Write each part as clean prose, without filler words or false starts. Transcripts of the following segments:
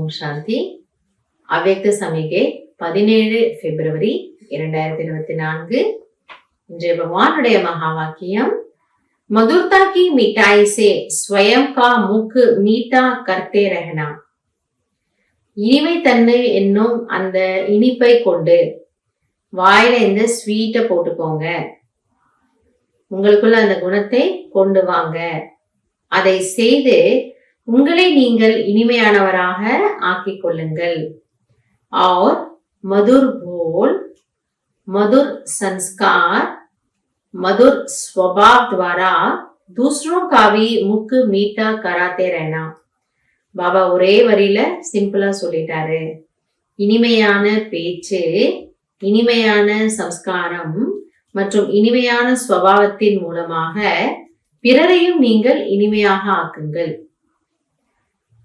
ஓம் சாந்தி. அவ்யக்த சமிகை 17 பிப்ரவரி 2024. இன்றைய பகவானுடைய மகா வாக்கியம், मधुरता की मिठाई से स्वयं का मुख मीठा करते रहना. இனிமை தன்மை என்னும் அந்த இனிப்பை கொண்டு வாயில இந்த ஸ்வீட்டை போட்டுக்கோங்க. உங்களுக்குள்ள அந்த குணத்தை கொண்டு வாங்க. அதை செய்து உங்களை நீங்கள் இனிமையானவராக ஆக்கிக் கொள்ளுங்கள். और मधुर बोल, मधुर संस्कार, मधुर स्वभाव द्वारा दूसरों का भी मुख मीठा कराते रहना. பாபா ஒரே வரியில சிம்பிளா சொல்லிட்டாரு. இனிமையான பேச்சு, இனிமையான சம்ஸ்காரம் மற்றும் இனிமையான ஸ்வபாவத்தின் மூலமாக பிறரையும் நீங்கள் இனிமையாக ஆக்குங்கள்.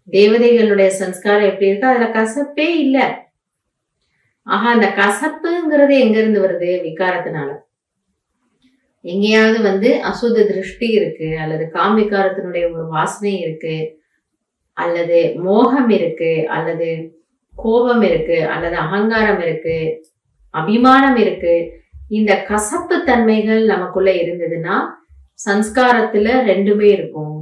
தேவதைகளுடைய சம்ஸ்காரம் எப்படி இருக்கு? அதுல கசப்பே இல்லை. ஆஹா, அந்த கசப்புங்கிறது எங்க இருந்து வருது? விகாரத்தினால. எங்கேயாவது அசுத்த திருஷ்டி இருக்கு, அல்லது காமிகாரத்தினுடைய ஒரு வாசனை இருக்கு, அல்லது மோகம் இருக்கு, அல்லது கோபம் இருக்கு, அல்லது அகங்காரம் இருக்கு, அபிமானம் இருக்கு. இந்த கசப்பு தன்மைகள் நமக்குள்ள இருந்ததுன்னா சம்ஸ்காரத்துல ரெண்டுமே இருக்கும்.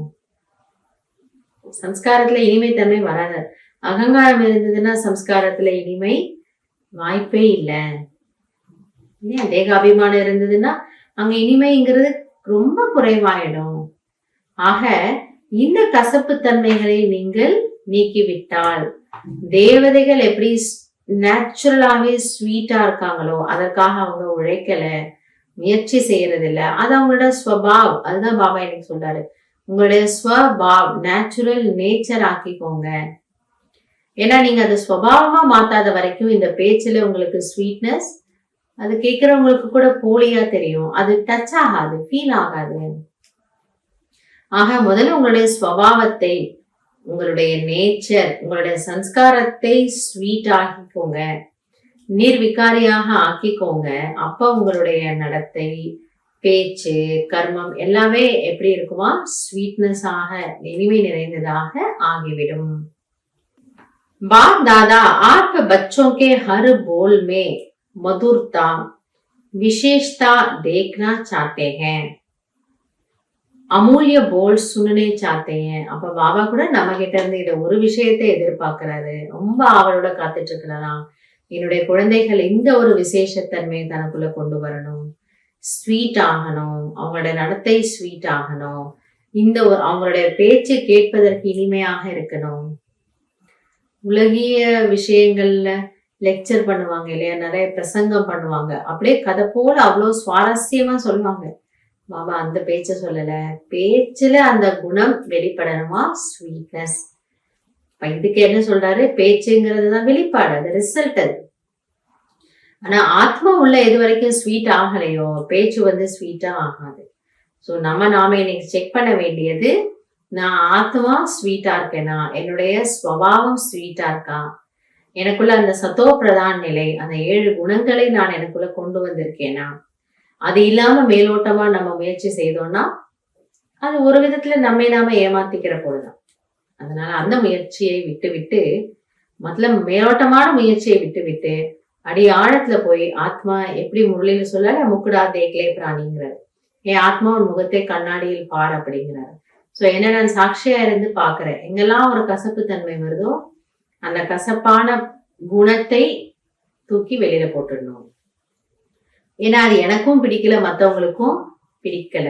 சம்ஸ்காரத்துல இனிமை தன்மை வராது. அகங்காரம் இருந்ததுன்னா சம்ஸ்காரத்துல இனிமை வாய்ப்பே இல்லை. தேகாபிமானம் இருந்ததுன்னா அங்க இனிமைங்கிறது ரொம்ப குறைவாயிடும். ஆக இந்த கசப்பு தன்மைகளை நீங்கள் நீக்கிவிட்டால், தேவதைகள் எப்படி நேச்சுரலாவே ஸ்வீட்டா இருக்காங்களோ அதற்காக அவங்க உழைக்கல, முயற்சி செய்யறது இல்ல. அது அவங்களோட ஸ்வபாவ். அதுதான் பாபா எனக்கு சொல்றாரு, உங்களுடைய ஸ்வபாவ், நேச்சுரல் நேச்சர் ஆக்கிக்கோங்க. ஏன்னா நீங்க அதை ஸ்வபாவமா மாத்தாத வரைக்கும் இந்த பேச்சுல உங்களுக்கு ஸ்வீட்னஸ், அது கேட்கிறவங்களுக்கு கூட போலியா தெரியும், அது டச் ஆகாது, ஃபீல் ஆகாது. ஆக முதல்ல உங்களுடைய ஸ்வபாவத்தை, உங்களுடைய நேச்சர், உங்களுடைய சம்ஸ்காரத்தை ஸ்வீட் ஆக்கிக்கோங்க, நிர்விகாரியாக ஆக்கிக்கோங்க. அப்ப உங்களுடைய நடத்தை, பேச்சு, கர்மம் எல்லாமே எப்படி இருக்குமா? ஸ்வீட்னஸ் ஆக, இனிமை நிறைந்ததாக ஆகிவிடும். बाप दादा आप बच्चों के हर बोल में मधुरता, विशेषता देखना चाहते हैं, அமூல்ய போல் சுனனே சாத்தேன். அப்ப பாபா கூட நம்ம கிட்ட இருந்து இத ஒரு விஷயத்தை எதிர்பார்க்கிறாரு, ரொம்ப அவரோட காத்துட்டு இருக்கிறாராம். என்னுடைய குழந்தைகள் இந்த ஒரு விசேஷத்தன்மையை தனக்குள்ள கொண்டு வரணும், ஸ்வீட் ஆகணும், அவங்களோட நடத்தை ஸ்வீட் ஆகணும், இந்த ஒரு அவங்களுடைய பேச்சு கேட்பதற்கு இனிமையாக இருக்கணும். உலகிய விஷயங்கள்ல லெக்சர் பண்ணுவாங்க இல்லையா, நிறைய பிரசங்கம் பண்ணுவாங்க, அப்படியே கதை போல அவ்வளவு சுவாரஸ்யமா சொல்லுவாங்க. பாபா அந்த பேச்ச சொல்லல, பேச்சுல அந்த குணம் வெளிப்படணுமா, ஸ்வீட்னஸ். இதுக்கு என்ன சொல்றாரு? பேச்சுங்கிறது தான் வெளிப்பாடு, அது ரிசல்ட். அது ஆனா ஆத்மா உள்ள எது வரைக்கும் ஸ்வீட் ஆகலையோ பேச்சு ஸ்வீட்டா ஆகாது. ஸோ நாம இன்னைக்கு செக் பண்ண வேண்டியது, நான் ஆத்மா ஸ்வீட்டா இருக்கேனா, என்னுடைய ஸ்வபாவம் ஸ்வீட்டா இருக்கா, எனக்குள்ள அந்த சத்தோ பிரதான் நிலை, அந்த 7 குணங்களை நான் எனக்குள்ள கொண்டு வந்திருக்கேனா. அது இல்லாம மேலோட்டமா நம்ம முயற்சி செய்தோம்னா அது ஒரு விதத்துல நாம ஏமாத்திக்கிற போதுதான். அதனால அந்த முயற்சியை விட்டு முதல்ல மேலோட்டமான முயற்சியை விட்டு அடி ஆழத்துல போய் ஆத்மா எப்படி முரளியில சொல்ல முக்குடா தேக்லே பிராணிங்கிறாரு, என் ஆத்மா ஒரு முகத்தை கண்ணாடியில் பார் அப்படிங்கிறாரு. சோ என்ன, நான் சாட்சியா இருந்து பாக்குறேன், எங்கெல்லாம் ஒரு கசப்பு தன்மை வருதோ அந்த கசப்பான குணத்தை தூக்கி வெளியில போட்டுடணும். ஏன்னா அது எனக்கும் பிடிக்கல, மற்றவங்களுக்கும் பிடிக்கல.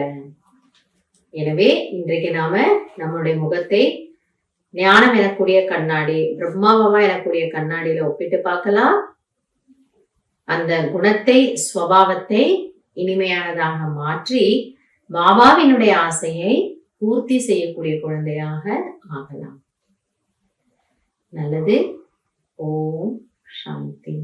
எனவே இன்றைக்கு நாம நம்மளுடைய முகத்தை ஞானம் எனக்கூடிய கண்ணாடி, பிரம்மாவா எனக்கூடிய கண்ணாடியில ஒப்பிட்டு பார்க்கலாம். அந்த குணத்தை, ஸ்வபாவத்தை இனிமையானதாக மாற்றி பாபாவினுடைய ஆசையை பூர்த்தி செய்யக்கூடிய குழந்தையாக ஆகலாம். நல்லது. ஓம் சாந்தி.